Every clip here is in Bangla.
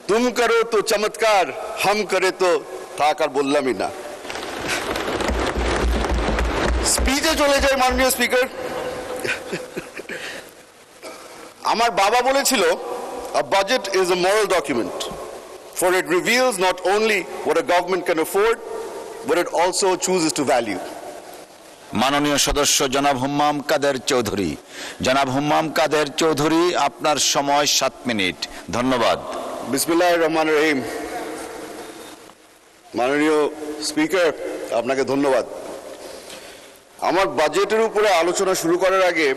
तुम करो तो चमत्कार, हम करे तो থাক আর বললামই না। স্পিচে চলে যায় মাননীয় স্পিকার। আমার বাবা বলেছিল, a budget is a moral document, for it reveals not only what a government can afford, but it also chooses to value. মাননীয় সদস্য জনাব হুম্মাম কাদের চৌধুরী। জনাব হুম্মাম কাদের চৌধুরী, আপনার সময় 7 মিনিট। ধন্যবাদ। বিসমিল্লাহির রহমানির রহিম। মাননীয় স্পিকার, আপনাকে ধন্যবাদ। আমার বাজেটের উপরে আলোচনা শুরু করার আগে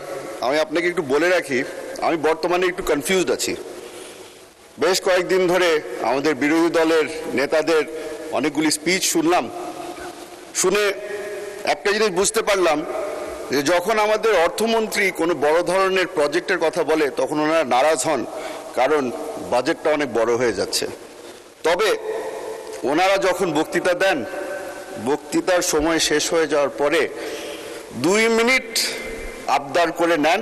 আমি আপনাকে একটু বলে রাখি, আমি বর্তমানে একটু কনফিউজড আছি। বেশ কয়েকদিন ধরে আমাদের বিরোধী দলের নেতাদের অনেকগুলি স্পিচ শুনলাম। শুনে একটা জিনিস বুঝতে পারলাম যে যখন আমাদের অর্থমন্ত্রী কোনো বড় ধরনের প্রজেক্টের কথা বলে তখন ওনারা নারাজ হন, কারণ বাজেটটা অনেক বড় হয়ে যাচ্ছে। তবে ওনারা যখন বক্তৃতা দেন, বক্তৃতার সময় শেষ হয়ে যাওয়ার পরে 2 মিনিট আবদার করে নেন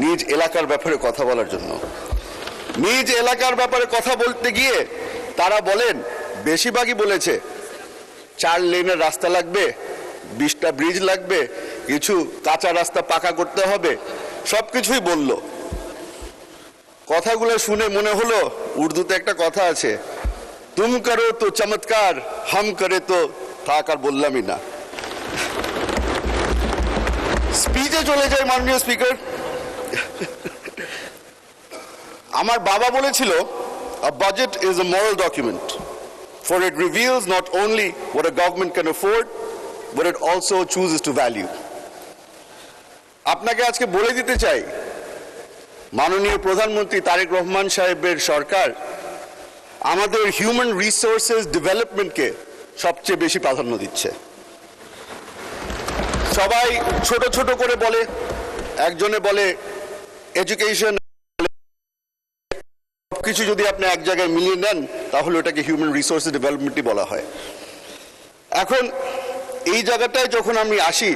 নিজ এলাকার ব্যাপারে কথা বলার জন্য। নিজ এলাকার ব্যাপারে কথা বলতে গিয়ে তারা বলেন, বেশিরভাগই বলেছে 4 লেনের রাস্তা লাগবে, 20টা ব্রিজ লাগবে, কিছু কাঁচা রাস্তা পাকা করতে হবে, সবকিছুই বলল। কথাগুলো শুনে মনে হলো উর্দুতে একটা কথা আছে, তুম করো তো চমৎকার, হাম করে তো থাক আর বললামই না। স্পিচে চলে যায় মাননীয় স্পিকার। আমার বাবা বলেছিল, a budget is a moral document, for it reveals not only what a government can afford, but it also chooses to value. আপনাকে আজকে বলে দিতে চাই, মাননীয় প্রধানমন্ত্রী তারেক রহমান সাহেবের সরকার আমাদের হিউম্যান রিসোর্সেস ডেভেলপমেন্টকে সবচেয়ে বেশি প্রাধান্য দিচ্ছে। সবাই ছোট ছোট করে বলে, একজনে বলে এডুকেশন, কিছু যদি আপনি এক জায়গায় মিলিয়ে নেন তাহলে ওটাকে হিউম্যান রিসোর্স ডেভেলপমেন্টই বলা হয়। এখন এই জায়গাটায় যখন আমি আসি,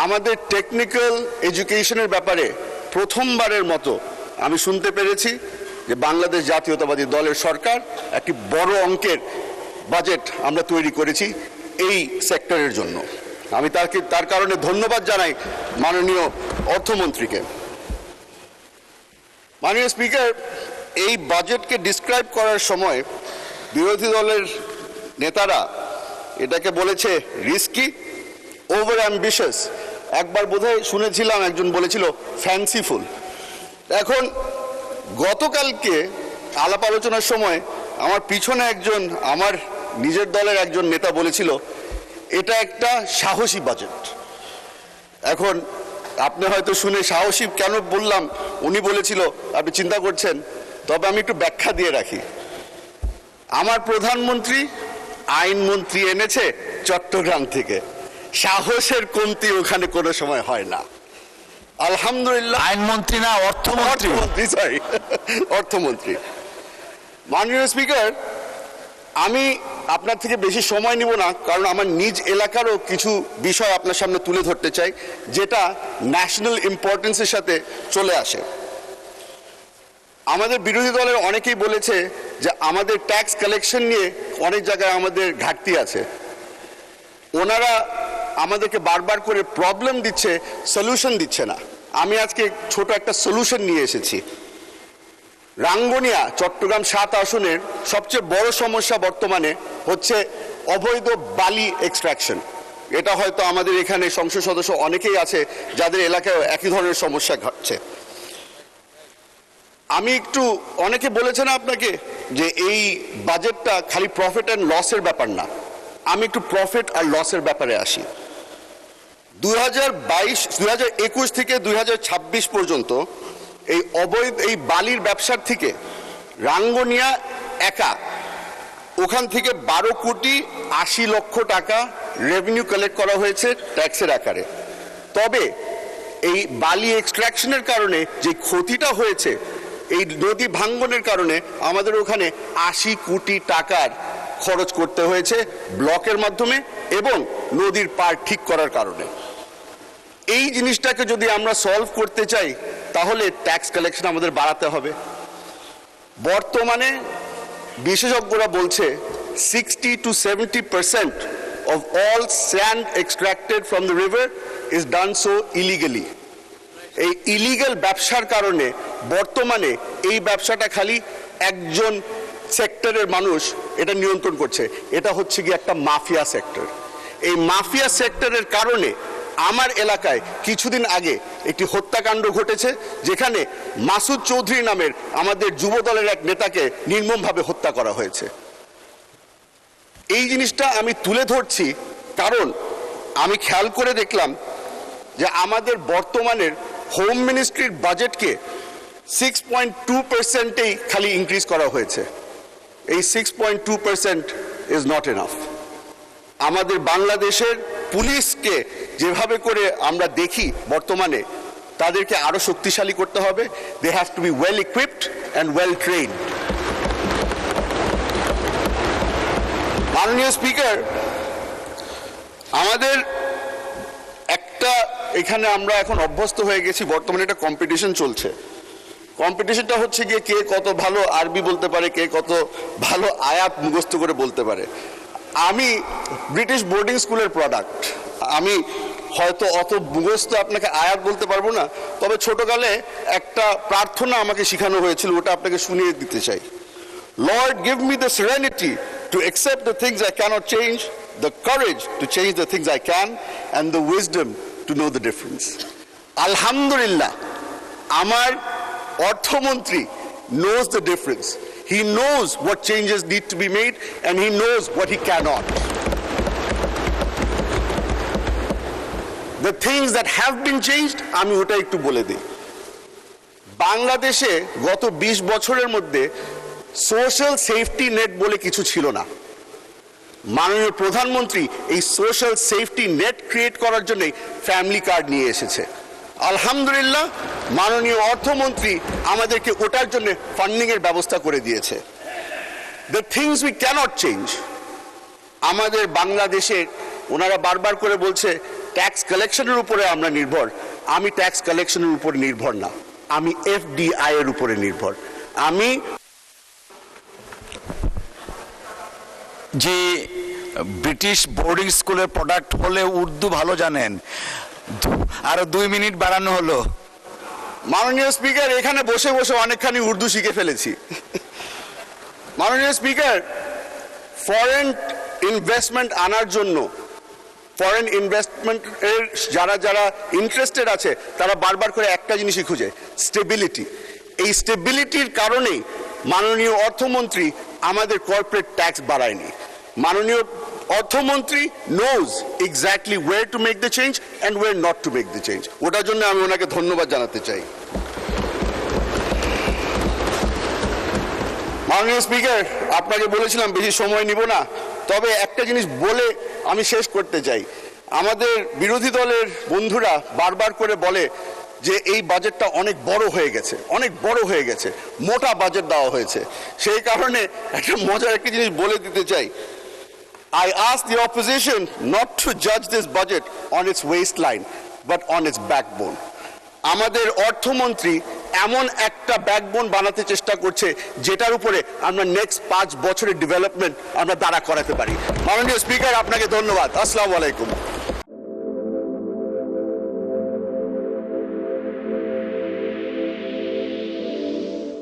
আমাদের টেকনিক্যাল এডুকেশনের ব্যাপারে প্রথমবারের মতো আমি শুনতে পেরেছি যে বাংলাদেশ জাতীয়তাবাদী দলের সরকার একটি বড় অঙ্কের বাজেট আমরা তৈরি করেছি এই সেক্টরের জন্য। আমি তার কারণে ধন্যবাদ জানাই মাননীয় অর্থমন্ত্রীকে। মাননীয় স্পিকার, এই বাজেটকে ডিসক্রাইব করার সময় বিরোধী দলের নেতারা এটাকে বলেছে রিস্কি, ওভার অ্যাম্বিশাস, একবার বোধহয় শুনেছিলাম একজন বলেছিল ফ্যান্সিফুল। এখন গতকালকে আলাপ আলোচনার সময় আমার পিছনে একজন আমার নিজের দলের একজন নেতা বলেছিল এটা একটা সাহসী বাজেট। এখন আপনি হয়তো শুনে সাহসী কেন বললাম, উনি বলেছিল আপনি চিন্তা করছেন, তবে আমি একটু ব্যাখ্যা দিয়ে রাখি। আমার প্রধানমন্ত্রী আইনমন্ত্রী এনেছে চট্টগ্রাম থেকে, সাহসের কমতি ওখানে কোনো সময় হয় না। আলহামদুলিল্লাহ। আইনমন্ত্রী না, অর্থমন্ত্রী। সরি, অর্থমন্ত্রী। মাননীয় স্পিকার, আমি আপনার থেকে বেশি সময় নিব না, কারণ আমার নিজ এলাকারও কিছু বিষয় আপনার সামনে তুলে ধরতে চাই যেটা ন্যাশনাল ইম্পর্টেন্সের সাথে চলে আসে। আমাদের বিরোধী দলের অনেকেই বলেছে যে আমাদের ট্যাক্স কালেকশন নিয়ে অনেক জায়গায় আমাদের ঘাটতি আছে। ওনারা আমাদেরকে বারবার করে প্রবলেম দিচ্ছে, সলিউশন দিচ্ছে না। আমি আজকে ছোট একটা সলিউশন নিয়ে এসেছি। রাঙ্গুনিয়া চট্টগ্রাম 7 আসনের সবচেয়ে বড় সমস্যা বর্তমানে হচ্ছে অবৈধ বালি এক্সট্রাকশন। এটা হয়তো আমাদের এখানে সংসদ সদস্য অনেকেই আছে যাদের এলাকায় একই ধরনের সমস্যা ঘটছে। আমি একটু, অনেকে বলেছে না আপনাকে যে এই বাজেটটা খালি প্রফিট অ্যান্ড লসের ব্যাপার না, আমি একটু প্রফিট আর লসের ব্যাপারে আসি। 2021 থেকে 2026 পর্যন্ত এই অবৈধ এই বালির ব্যবসার থেকে রাঙ্গুনিয়া একা ওখান থেকে 12 কোটি 80 লক্ষ টাকা রেভিনিউ কালেক্ট করা হয়েছে ট্যাক্সের আকারে। তবে এই বালি এক্সট্রাকশনের কারণে যে ক্ষতিটা হয়েছে, এই নদী ভাঙ্গনের কারণে আমাদের ওখানে 80 কোটি টাকার খরচ করতে হয়েছে ব্লকের মাধ্যমে এবং নদীর পার ঠিক করার কারণে। এই জিনিসটাকে যদি আমরা সলভ করতে চাই তাহলে ট্যাক্স কালেকশন আমাদের বাড়াতে হবে। বর্তমানে বিশেষজ্ঞরা বলছে 60 to 70% of all sand extracted from the river is done so illegally. এই ইলিগাল ব্যবসার কারণে বর্তমানে এই ব্যবসাটা খালি একজন সেক্টরের মানুষ এটা নিয়ন্ত্রণ করছে, এটা হচ্ছে কি একটা মাফিয়া সেক্টর। এই মাফিয়া সেক্টরের কারণে আমার এলাকায় কিছুদিন আগে একটি হত্যাকাণ্ড ঘটেছে, যেখানে মাসুদ চৌধুরী নামের আমাদের যুব দলের এক নেতাকে নির্মমভাবে হত্যা করা হয়েছে। এই জিনিসটা আমি তুলে ধরছি কারণ আমি খেয়াল করে দেখলাম যে আমাদের বর্তমানের হোম মিনিস্ট্রির বাজেটকে 6.2%-এই খালি ইনক্রিজ করা হয়েছে। এই 6.2% ইজ নট এনাফ। আমাদের বাংলাদেশের পুলিশকে যেভাবে করে আমরা দেখি বর্তমানে, তাদেরকে আরো শক্তিশালী করতে হবে। They have to be well equipped and well trained. মাননীয় স্পিকার, আমাদের একটা এখানে আমরা এখন অভ্যস্ত হয়ে গেছি, বর্তমানে একটা কম্পিটিশন চলছে। কম্পিটিশনটা হচ্ছে গিয়ে কে কত ভালো আরবি বলতে পারে, কে কত ভালো আয়াত মুখস্থ করে বলতে পারে। আমি ব্রিটিশ বোর্ডিং স্কুলের প্রোডাক্ট, আমি হয়তো অত মুখস্থ আপনাকে আয়াত বলতে পারবো না, তবে ছোটকালে একটা প্রার্থনা আমাকে শেখানো হয়েছিল, ওটা আপনাকে শুনিয়ে দিতে চাই। Lord, give me the serenity to accept the things I cannot change, the courage to change the things I can, and the wisdom to know the difference. Alhamdulillah, আমার অর্থমন্ত্রী knows the difference. He knows what changes need to be made and he knows what he cannot. The things that have been changed, আমি ওটা একটু বলে দিই। বাংলাদেশে গত 20 বছরের মধ্যে সোশ্যাল সেফটি নেট বলে কিছু ছিল না। মাননীয় প্রধানমন্ত্রী এই সোশ্যাল সেফটি নেট ক্রিয়েট করার জন্য ফ্যামিলি কার্ড নিয়ে এসেছে। আলহামদুলিল্লাহ, মাননীয় অর্থমন্ত্রী আমাদেরকে ওটার জন্য ফান্ডিং এর ব্যবস্থা করে দিয়েছে। The things we can't change, আমাদের বাংলাদেশের ওনারা বারবার করে বলছে ট্যাক্স কালেকশনের উপরে আমরা নির্ভর। আমি ট্যাক্স কালেকশনের উপর নির্ভর না, আমি এফডিআই এর উপরে নির্ভর। আমি যে ব্রিটিশ বোর্ডিং স্কুলের প্রোডাক্ট হলে উর্দু ভালো জানেন, আরো 2 মিনিট বাড়ানো হলো। মাননীয় স্পিকার, এখানে বসে বসে অনেকখানি উর্দু শিখে ফেলেছি। মাননীয় স্পিকার, ফরেন ইনভেস্টমেন্ট আনার জন্য, ফরেন ইনভেস্টমেন্ট এর যারা যারা ইন্টারেস্টেড আছে তারা বারবার করে একটা জিনিসই খুঁজে, স্টেবিলিটি। এই স্টেবিলিটির কারণেই মাননীয় অর্থমন্ত্রী আমাদের কর্পোরেট ট্যাক্স বাড়ায়নি। মাননীয় অর্থমন্ত্রী knows exactly where to make the change and where not to make the change. ওটার জন্য আমি ওনাকে ধন্যবাদ জানাতে চাই। মাননীয় স্পিকার, আপনাকে বলেছিলাম বেশি সময় নিব না, তবে একটা জিনিস বলে আমি শেষ করতে চাই। আমাদের বিরোধী দলের বন্ধুরা বারবার করে বলে যে এই বাজেটটা অনেক বড় হয়ে গেছে, অনেক বড় হয়ে গেছে, মোটা বাজেট দেওয়া হয়েছে। সেই কারণে একটা মজার একটা জিনিস বলে দিতে চাই। I ask the opposition not to judge this budget on its waistline, but on its backbone. আমাদের অর্থমন্ত্রী এমন একটা ব্যাকবোন বানাতে চেষ্টা করছে যেটার উপরে আমরা নেক্সট 5 বছরের ডেভেলপমেন্ট আমরা দাঁড়া করাতে পারি। মাননীয় স্পিকার, আপনাকে ধন্যবাদ। আসসালামু আলাইকুম।